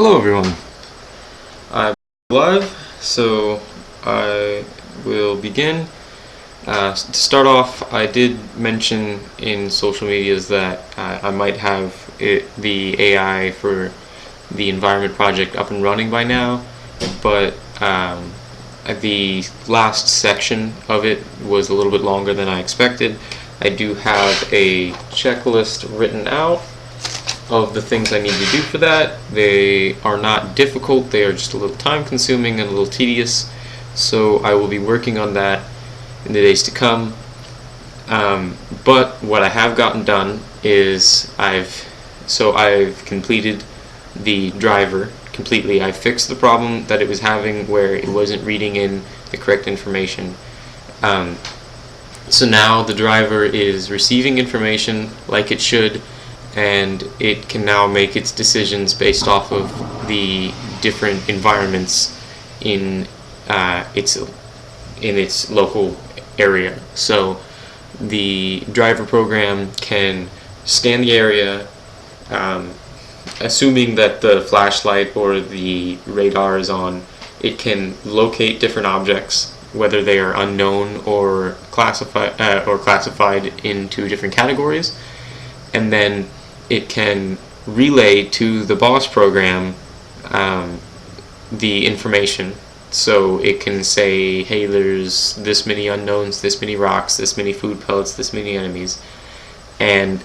Hello everyone. I'm live, so I will begin. To start off, I did mention in social medias that I might have the AI for the environment project up and running by now, but the last section of it was a little bit longer than I expected. I do have a checklist written out of the things I need to do for that. They are not difficult, they are just a little time consuming and a little tedious, so I will be working on that in the days to come. But what I have gotten done is I've completed the driver completely. I fixed the problem that it was having where it wasn't reading in the correct information. So now the driver is receiving information like it should, and it can now make its decisions based off of the different environments in its local area. So the driver program can scan the area, assuming that the flashlight or the radar is on. It can locate different objects, whether they are unknown or classified into different categories, and then it can relay to the boss program the information. So it can say, hey, there's this many unknowns, this many rocks, this many food pellets, this many enemies. And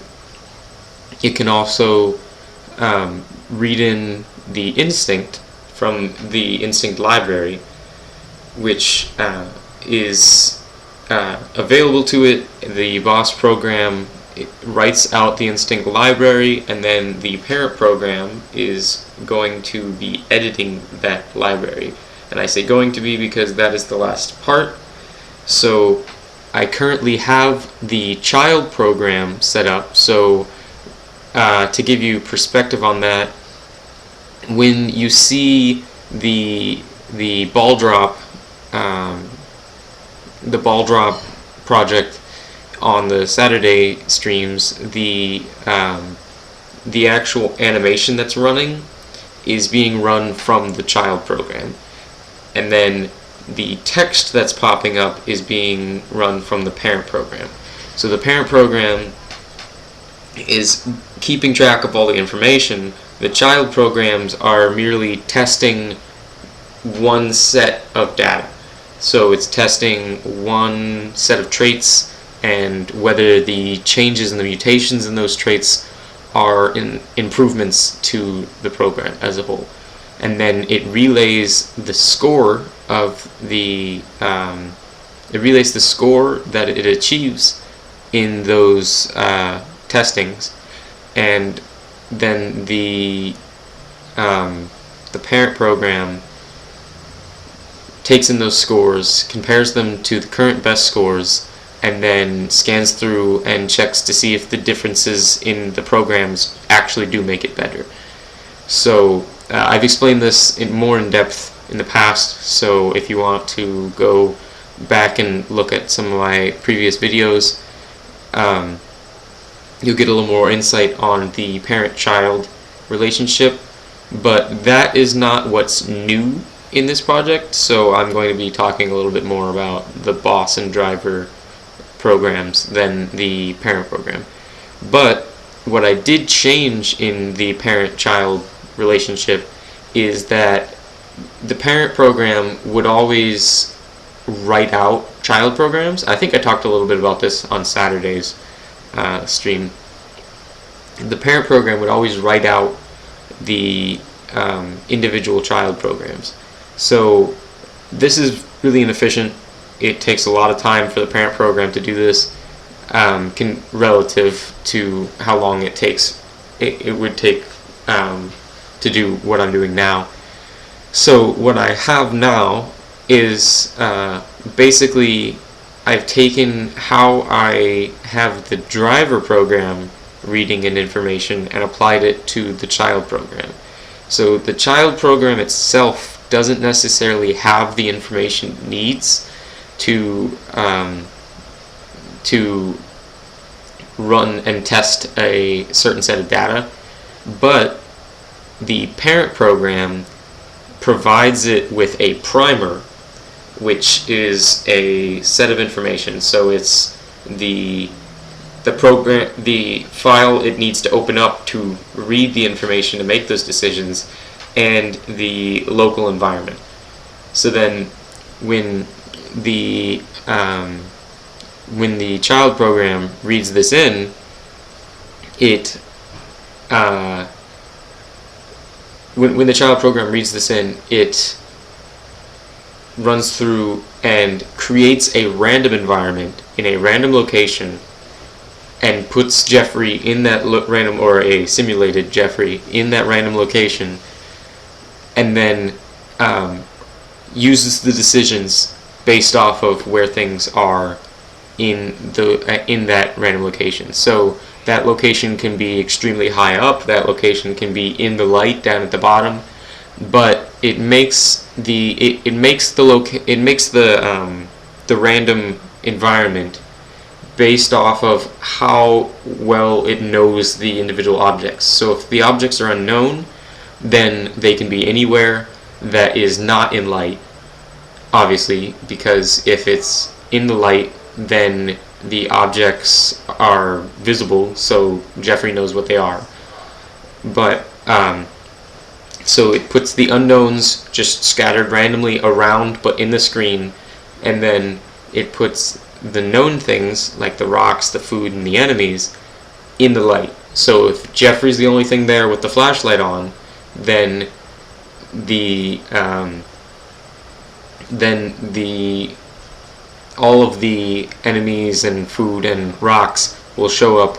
it can also read in the instinct from the instinct library, which is available to it. The boss program, it writes out the instinct library, and then the parent program is going to be editing that library. And I say going to be because that is the last part. So I currently have the child program set up. So to give you perspective on that, when you see the ball drop project on the Saturday streams, the actual animation that's running is being run from the child program, and then the text that's popping up is being run from the parent program. So the parent program is keeping track of all the information. The child programs are merely testing one set of data. So it's testing one set of traits and whether the changes and the mutations in those traits are improvements to the program as a whole. And then it relays the score of the score that it achieves in those testings, and then the parent program takes in those scores, compares them to the current best scores, and then scans through and checks to see if the differences in the programs actually do make it better. So I've explained this more in depth in the past, so if you want to go back and look at some of my previous videos, you'll get a little more insight on the parent-child relationship. But that is not what's new in this project, so I'm going to be talking a little bit more about the boss and driver programs than the parent program. But what I did change in the parent-child relationship is that the parent program would always write out child programs. I think I talked a little bit about this on Saturday's stream. The parent program would always write out the individual child programs. So this is really inefficient. It takes a lot of time for the parent program to do this, relative to how long it takes. It would take to do what I'm doing now. So what I have now is basically I've taken how I have the driver program reading in information and applied it to the child program. So the child program itself doesn't necessarily have the information it needs to run and test a certain set of data, but the parent program provides it with a primer, which is a set of information. So it's the file it needs to open up to read the information to make those decisions, and the local environment. So then when the child program reads this in, it when the child program reads this in, it runs through and creates a random environment in a random location and puts Jeffrey in that random, or a simulated Jeffrey in that random location, and then uses the decisions based off of where things are in that random location. So that location can be extremely high up, that location can be in the light down at the bottom, but it makes the random environment based off of how well it knows the individual objects. So if the objects are unknown, then they can be anywhere that is not in light, obviously, because if it's in the light, then the objects are visible, so Jeffrey knows what they are. But so it puts the unknowns just scattered randomly around, but in the screen, and then it puts the known things, like the rocks, the food, and the enemies, in the light. So if Jeffrey's the only thing there with the flashlight on, then all of the enemies and food and rocks will show up.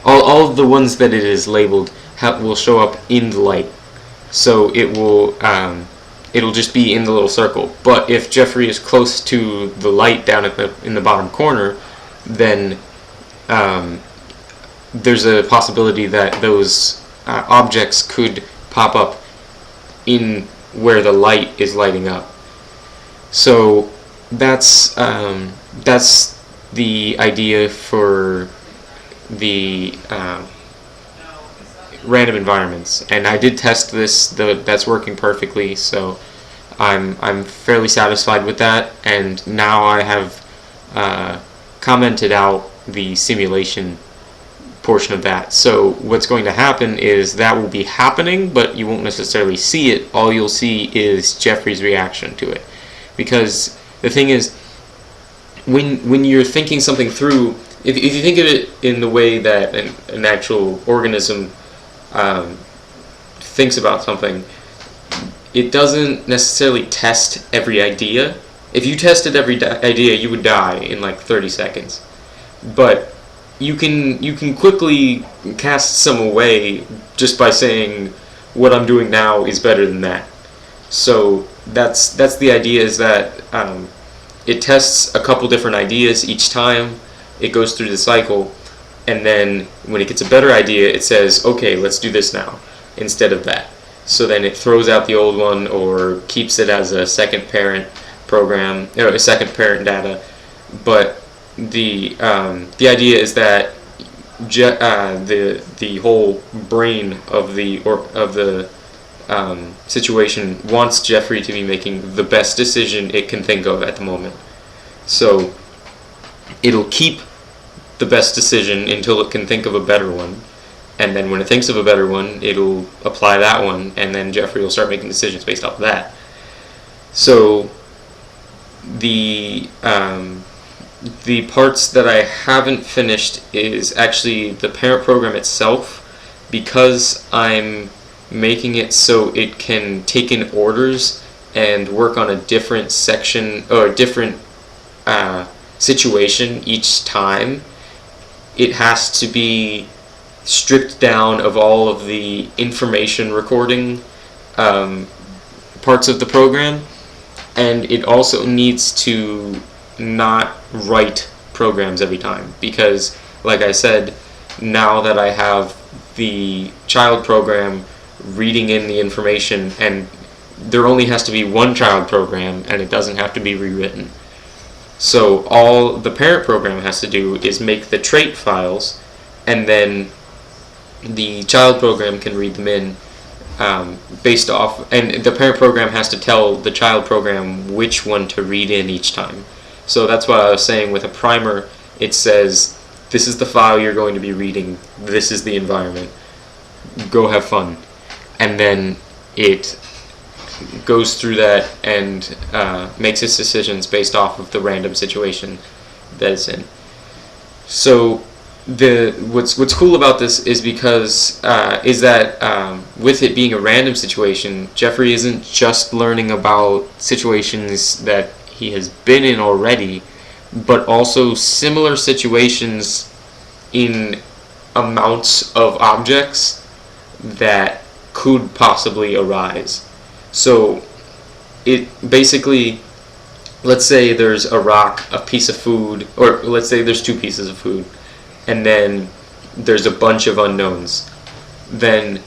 All of the ones that it is labeled will show up in the light. So it will it'll just be in the little circle. But if Jeffrey is close to the light down in the bottom corner, then there's a possibility that those objects could pop up in where the light is lighting up. So that's the idea for the random environments, and I did test this. That's working perfectly, so I'm fairly satisfied with that. And now I have commented out the simulation portion of that. So what's going to happen is that will be happening, but you won't necessarily see it. All you'll see is Jeffrey's reaction to it, because the thing is, when you're thinking something through, if you think of it in the way that an actual organism thinks about something, it doesn't necessarily test every idea. If you tested every idea, you would die in like 30 seconds. But you can quickly cast some away just by saying, what I'm doing now is better than that. So that's the idea, is that it tests a couple different ideas each time it goes through the cycle, and then when it gets a better idea, it says, okay, let's do this now instead of that. So then it throws out the old one or keeps it as a second parent program, or a second parent data. But the idea is that the whole brain of the situation wants Jeffrey to be making the best decision it can think of at the moment. So it'll keep the best decision until it can think of a better one, and then when it thinks of a better one, it'll apply that one, and then Jeffrey will start making decisions based off of that. So the parts that I haven't finished is actually the parent program itself, because I'm making it so it can take in orders and work on a different section or a different situation each time. It has to be stripped down of all of the information recording parts of the program, and it also needs to not write programs every time, because like I said, now that I have the child program reading in the information, and there only has to be one child program and it doesn't have to be rewritten. So all the parent program has to do is make the trait files, and then the child program can read them in based off, and the parent program has to tell the child program which one to read in each time. So that's what I was saying with a primer. It says, this is the file you're going to be reading, this is the environment, go have fun. And then it goes through that and makes its decisions based off of the random situation that it's in. So what's cool about this is because with it being a random situation, Jeffrey isn't just learning about situations that he has been in already, but also similar situations in amounts of objects that could possibly arise. So it basically, let's say there's a rock, a piece of food, or let's say there's two pieces of food, and then there's a bunch of unknowns. Then,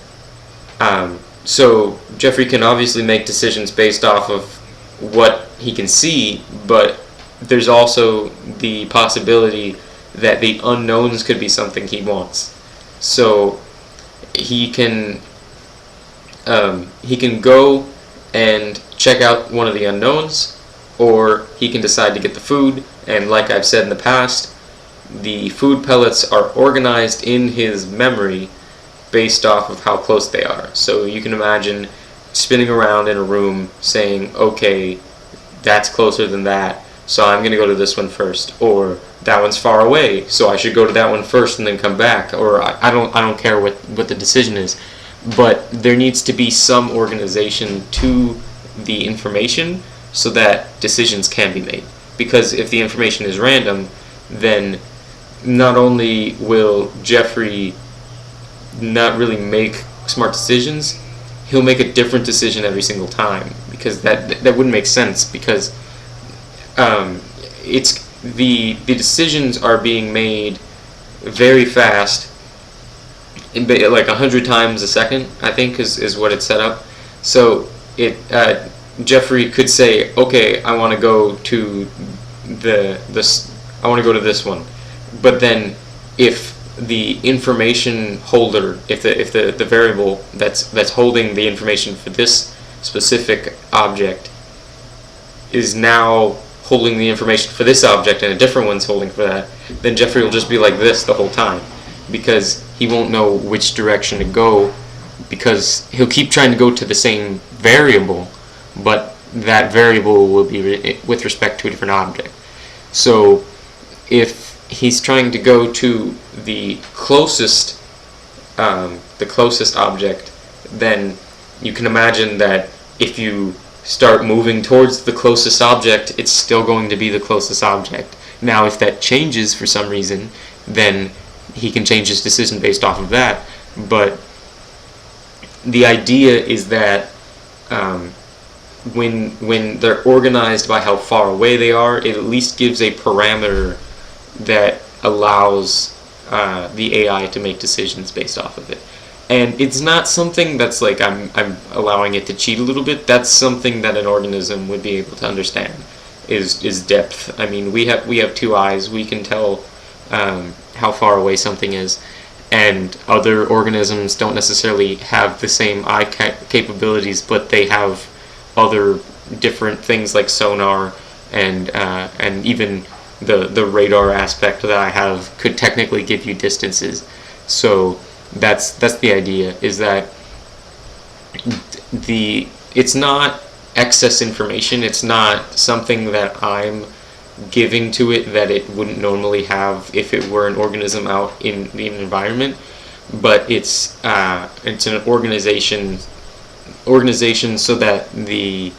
so Jeffrey can obviously make decisions based off of what he can see, but there's also the possibility that the unknowns could be something he wants. So he can go and check out one of the unknowns, or he can decide to get the food, and like I've said in the past, the food pellets are organized in his memory based off of how close they are. So you can imagine spinning around in a room saying, okay, that's closer than that, so I'm going to go to this one first, or that one's far away, so I should go to that one first and then come back, or I don't care what the decision is. But there needs to be some organization to the information so that decisions can be made. Because if the information is random, then not only will Jeffrey not really make smart decisions, he'll make a different decision every single time, because that wouldn't make sense, because it's the decisions are being made very fast, like 100 times a second, I think is what it's set up. So Jeffrey could say, okay, I want to go to this one, but then if the information holder, if the variable that's holding the information for this specific object is now holding the information for this object and a different one's holding for that, then Jeffrey will just be like this the whole time, because he won't know which direction to go, because he'll keep trying to go to the same variable, but that variable will be with respect to a different object. So if he's trying to go to the closest object, then you can imagine that if you start moving towards the closest object, it's still going to be the closest object. Now, if that changes for some reason, then he can change his decision based off of that. But the idea is that when they're organized by how far away they are, it at least gives a parameter that allows the AI to make decisions based off of it. And it's not something that's like I'm allowing it to cheat a little bit. That's something that an organism would be able to understand, is depth. I mean, we have two eyes. We can tell how far away something is, and other organisms don't necessarily have the same eye capabilities, but they have other different things like sonar and even the radar aspect that I have could technically give you distances. So that's the idea, is that it's not excess information. It's not something that I'm giving to it that it wouldn't normally have if it were an organism out in the environment, but it's an organization so that the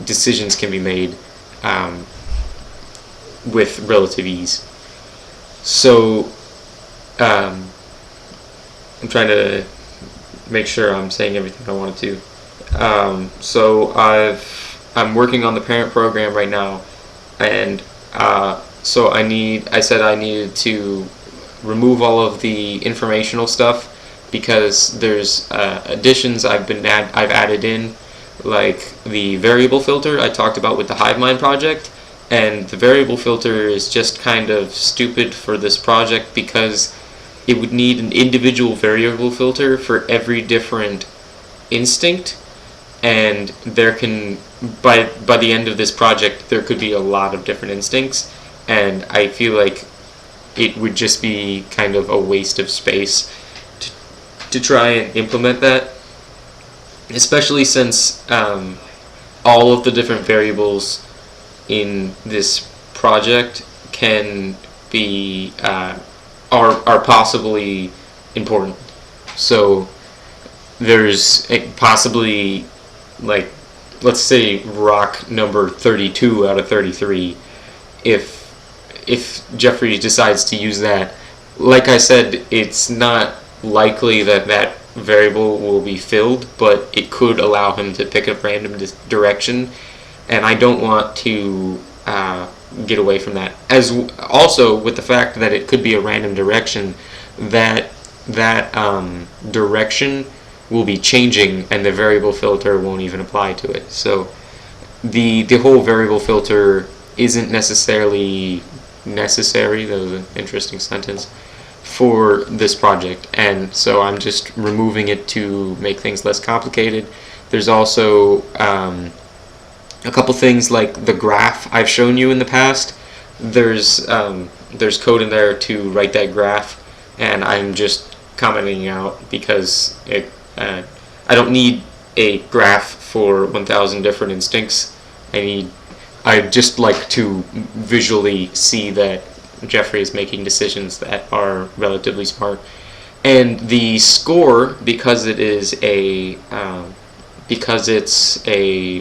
decisions can be made with relative ease. So I'm trying to make sure I'm saying everything I wanted to. So I'm working on the parent program right now, and so I said I needed to remove all of the informational stuff, because there's additions I've added in, like the variable filter I talked about with the HiveMind project. And the variable filter is just kind of stupid for this project, because it would need an individual variable filter for every different instinct, and there can by the end of this project there could be a lot of different instincts, and I feel like it would just be kind of a waste of space to try and implement that, especially since all of the different variables in this project can be are possibly important. So there's possibly, like, let's say rock number 32 out of 33. If Jeffrey decides to use that, like I said, it's not likely that that variable will be filled, but it could allow him to pick a random direction, and I don't want to get away from that. As also with the fact that it could be a random direction, that direction will be changing, and the variable filter won't even apply to it. So the whole variable filter isn't necessarily necessary. That was an interesting sentence for this project, and so I'm just removing it to make things less complicated. There's also a couple things like the graph I've shown you in the past. There's code in there to write that graph, and I'm just commenting out because I don't need a graph for 1,000 different instincts. I'd just like to visually see that Jeffrey is making decisions that are relatively smart. And the score, because it's a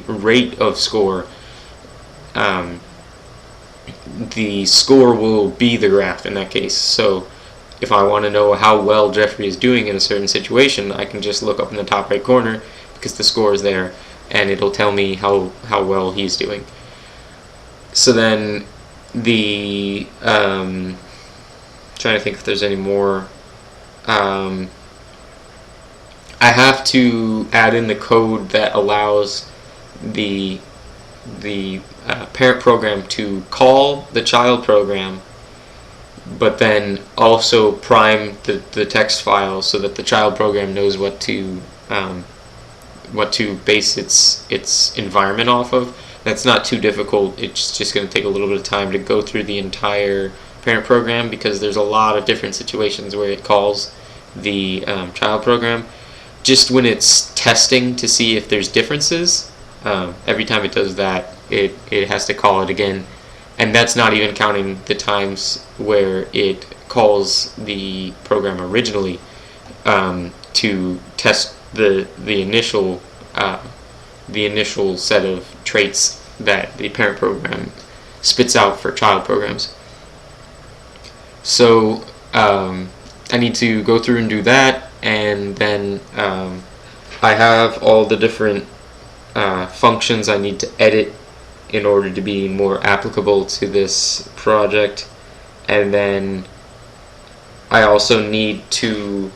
rate of score, the score will be the graph in that case. So if I want to know how well Jeffrey is doing in a certain situation, I can just look up in the top right corner because the score is there, and it'll tell me how well he's doing. So then trying to think if there's any more. I have to add in the code that allows the parent program to call the child program, but then also prime the text file so that the child program knows what to base its environment off of. That's not too difficult. It's just going to take a little bit of time to go through the entire parent program, because there's a lot of different situations where it calls the child program. Just when it's testing to see if there's differences, every time it does that, it has to call it again. And that's not even counting the times where it calls the program originally to test the initial set of traits that the parent program spits out for child programs. So I need to go through and do that, and then I have all the different functions I need to edit in order to be more applicable to this project. And then I also need to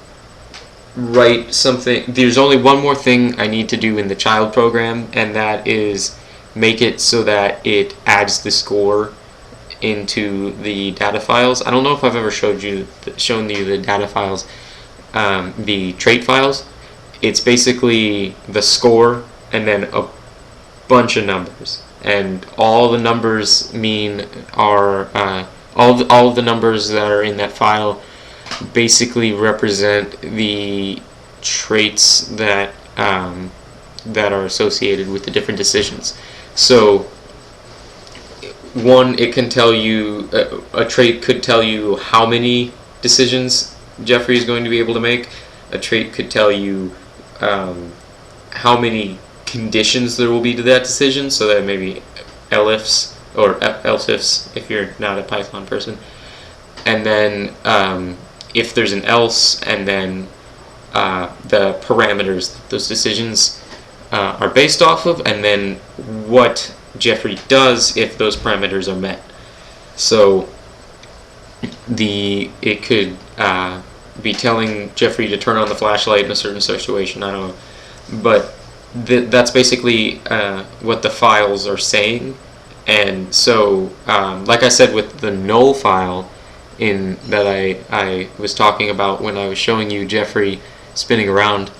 write something. There's only one more thing I need to do in the child program, and that is make it so that it adds the score into the data files. I don't know if I've ever shown you the data files, the trait files. It's basically the score and then a bunch of numbers, and all the numbers all of the numbers that are in that file basically represent the traits that are associated with the different decisions. So one, it can tell you, a trait could tell you how many decisions Jeffrey is going to be able to make. A trait could tell you how many conditions there will be to that decision, so that maybe else ifs if you're not a Python person. And then if there's an else, and then the parameters that those decisions are based off of, and then what Jeffrey does if those parameters are met. So it could be telling Jeffrey to turn on the flashlight in a certain situation, I don't know. But that's basically what the files are saying. And so, like I said, with the null file that I was talking about when I was showing you Jeffrey spinning around,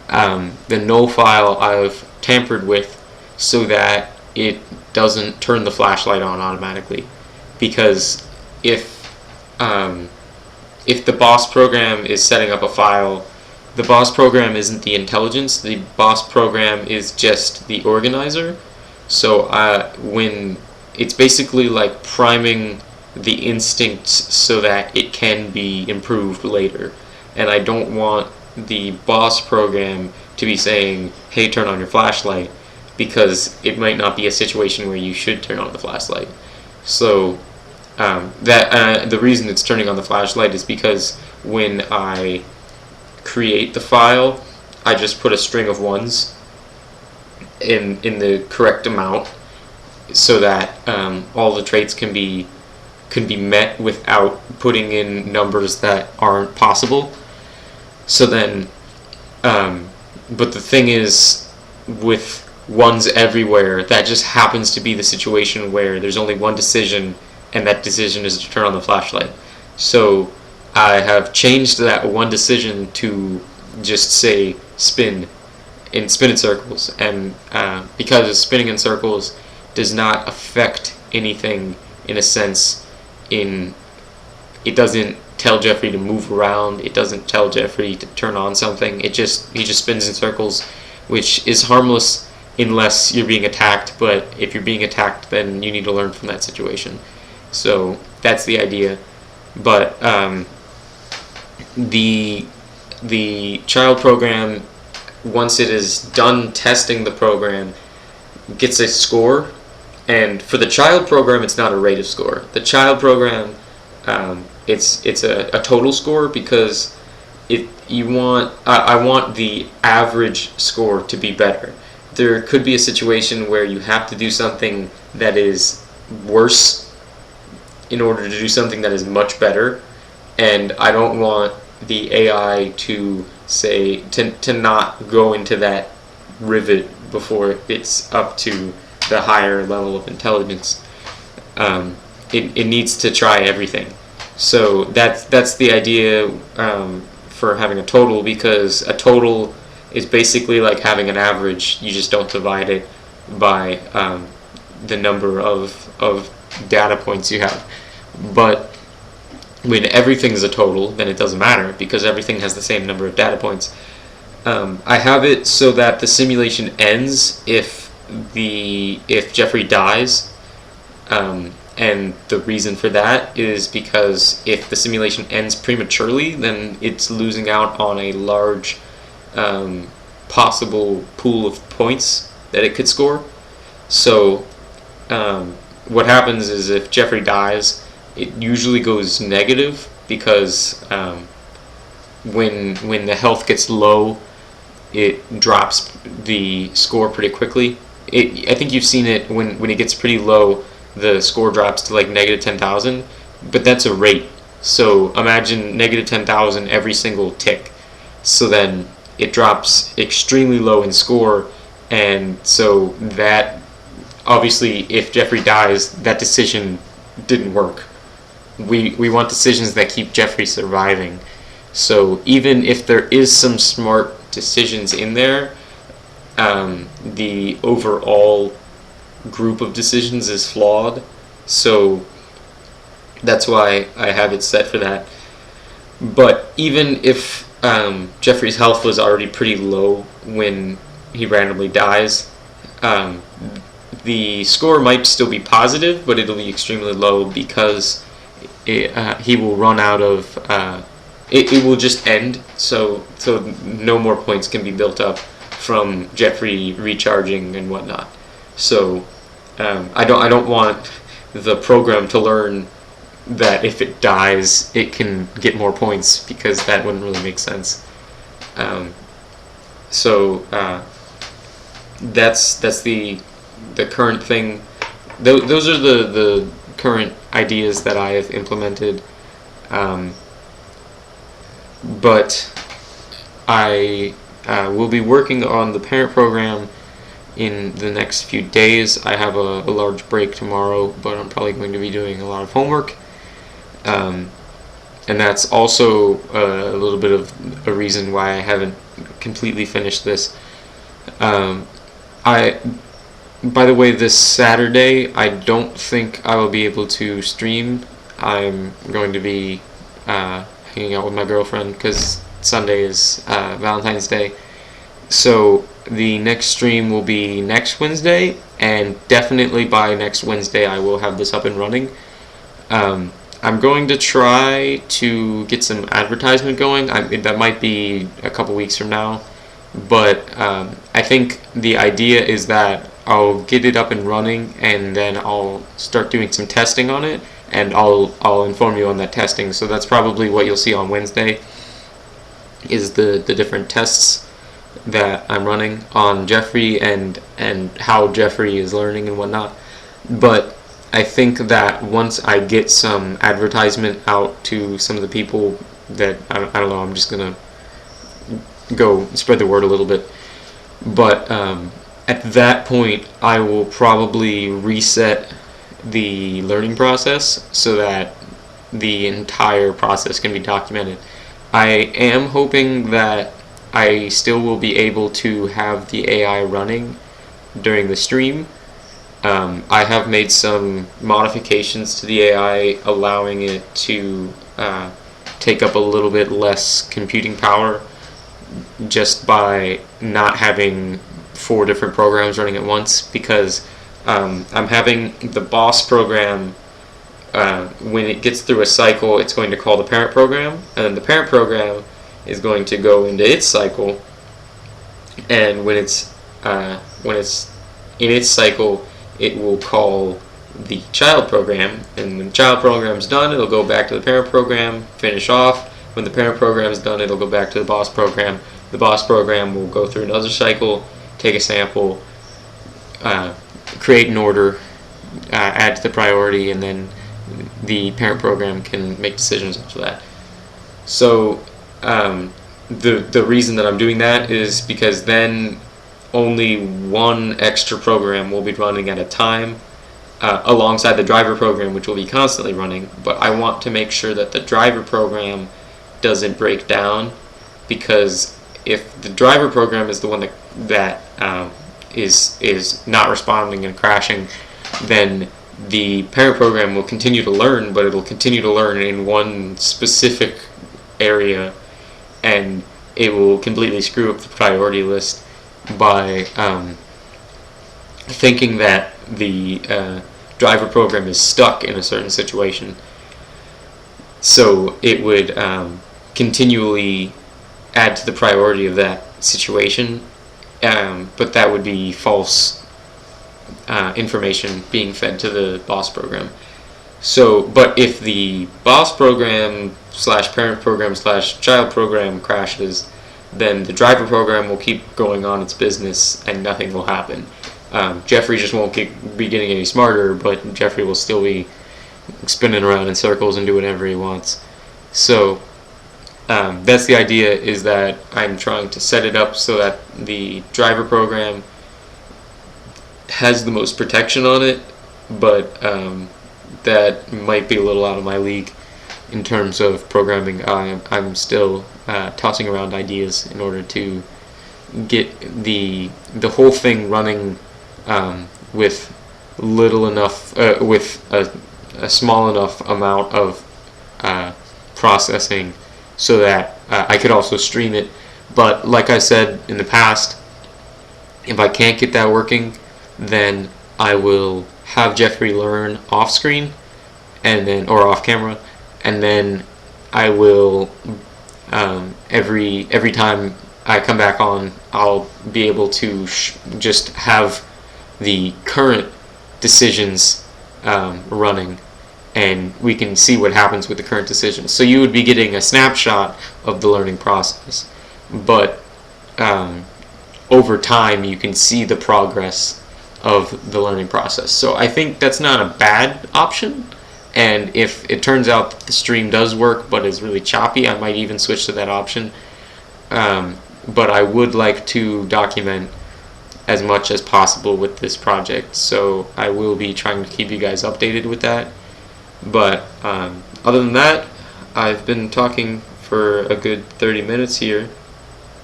The null file I've tampered with so that it doesn't turn the flashlight on automatically. Because if the boss program is setting up a file, the boss program isn't the intelligence, the boss program is just the organizer. So when it's basically like priming the instincts so that it can be improved later. And I don't want the boss program to be saying, hey, turn on your flashlight, because it might not be a situation where you should turn on the flashlight. So the reason it's turning on the flashlight is because when I create the file, I just put a string of ones in the correct amount so that all the traits can be met without putting in numbers that aren't possible. So then, but the thing is, with ones everywhere, that just happens to be the situation where there's only one decision, and that decision is to turn on the flashlight. So I have changed that one decision to just say spin in circles, and because spinning in circles does not affect anything in a sense. It doesn't tell Jeffrey to move around. It doesn't tell Jeffrey to turn on something. He just spins in circles, which is harmless unless you're being attacked. But if you're being attacked, then you need to learn from that situation. So that's the idea. But the child program, once it is done testing the program, gets a score. And for the child program, it's not a rated score. The child program, it's a total score, because I want the average score to be better. There could be a situation where you have to do something that is worse in order to do something that is much better, and I don't want the AI to say to not go into that rivet before it's up to the higher level of intelligence. It needs to try everything. So that's the idea for having a total, because a total is basically like having an average. You just don't divide it by the number of data points you have. But when everything is a total, then it doesn't matter, because everything has the same number of data points. I have it so that the simulation ends if Jeffrey dies, and the reason for that is because if the simulation ends prematurely, then it's losing out on a large possible pool of points that it could score. So what happens is, if Jeffrey dies, it usually goes negative, because when the health gets low, it drops the score pretty quickly. I think you've seen it when it gets pretty low, the score drops to like negative 10,000, but that's a rate. So imagine negative 10,000 every single tick. So then it drops extremely low in score, and so that obviously, if Jeffrey dies, that decision didn't work. We want decisions that keep Jeffrey surviving. So even if there is some smart decisions in there, the overall group of decisions is flawed. So that's why I have it set for that. But even if Jeffrey's health was already pretty low when he randomly dies, the score might still be positive, but it'll be extremely low, because he will run out of it will just end, so no more points can be built up from Jeffrey recharging and whatnot. So I don't want the program to learn that if it dies it can get more points, because that wouldn't really make sense. So that's the current thing. Those are the current ideas that I have implemented. But I will be working on the parent program in the next few days. I have a large break tomorrow, but I'm probably going to be doing a lot of homework. And that's also a little bit of a reason why I haven't completely finish this. I By the way, this Saturday I don't think I will be able to stream. I'm going to be hanging out with my girlfriend because Sunday is Valentine's Day. So the next stream will be next Wednesday, and definitely by next Wednesday I will have this up and running. I'm going to try to get some advertisement going. That might be a couple weeks from now, but I think the idea is that I'll get it up and running, and then I'll start doing some testing on it, and I'll inform you on that testing. So that's probably what you'll see on Wednesday, is the different tests that I'm running on Jeffery and how Jeffery is learning and whatnot. But I think that once I get some advertisement out to some of the people that I don't know, I'm just gonna go spread the word a little bit. But at that point, I will probably reset the learning process so that the entire process can be documented. I am hoping that I still will be able to have the AI running during the stream. I have made some modifications to the AI, allowing it to take up a little bit less computing power just by not having 4 different programs running at once, because I'm having the boss program, when it gets through a cycle, it's going to call the parent program, and then the parent program is going to go into its cycle, and when it's in its cycle, it will call the child program, and when the child program is done, it'll go back to the parent program, finish off. When the parent program is done, it'll go back to the boss program. The boss program will go through another cycle, take a sample, create an order, add to the priority, and then the parent program can make decisions after that. So the reason that I'm doing that is because then only one extra program will be running at a time, alongside the driver program, which will be constantly running. But I want to make sure that the driver program doesn't break down, because if the driver program is the one that is not responding and crashing, then the parent program will continue to learn, but it'll continue to learn in one specific area, and it will completely screw up the priority list by thinking that the driver program is stuck in a certain situation. So it would continually add to the priority of that situation, but that would be false information being fed to the boss program. So, but if the boss program / parent program / child program crashes, then the driver program will keep going on its business and nothing will happen. Jeffrey just won't be getting any smarter, but Jeffrey will still be spinning around in circles and do whatever he wants. So that's the idea, is that I'm trying to set it up so that the driver program has the most protection on it, but that might be a little out of my league in terms of programming. I'm still tossing around ideas in order to get the whole thing running with little enough, with a small enough amount of processing, so that I could also stream it. But like I said in the past, if I can't get that working, then I will have Jeffrey learn off screen, and then, or off camera, and then I will every time I come back on, I'll be able to just have the current decisions running, and we can see what happens with the current decisions. So you would be getting a snapshot of the learning process, but over time you can see the progress of the learning process. So I think that's not a bad option, and if it turns out that the stream does work but is really choppy, I might even switch to that option. But I would like to document as much as possible with this project, so I will be trying to keep you guys updated with that. But other than that, I've been talking for a good 30 minutes here,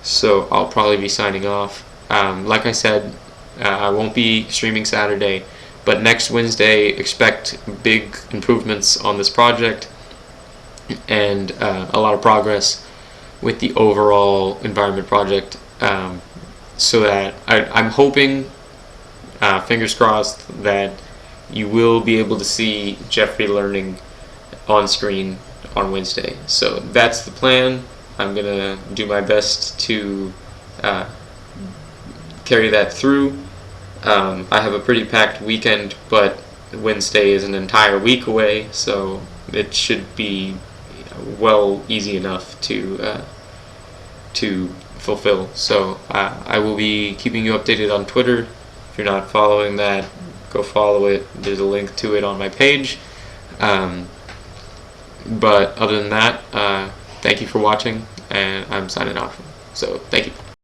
So I'll probably be signing off. Like I said, I won't be streaming Saturday, but next Wednesday expect big improvements on this project and a lot of progress with the overall environment project, so that I'm hoping, fingers crossed, that you will be able to see Jeffrey learning on screen on Wednesday. So that's the plan. I'm gonna do my best to carry that through. I have a pretty packed weekend, but Wednesday is an entire week away, so it should be easy enough to fulfill. So I will be keeping you updated on Twitter. If you're not following that, go follow it. There's a link to it on my page. But other than that, thank you for watching, and I'm signing off. So thank you.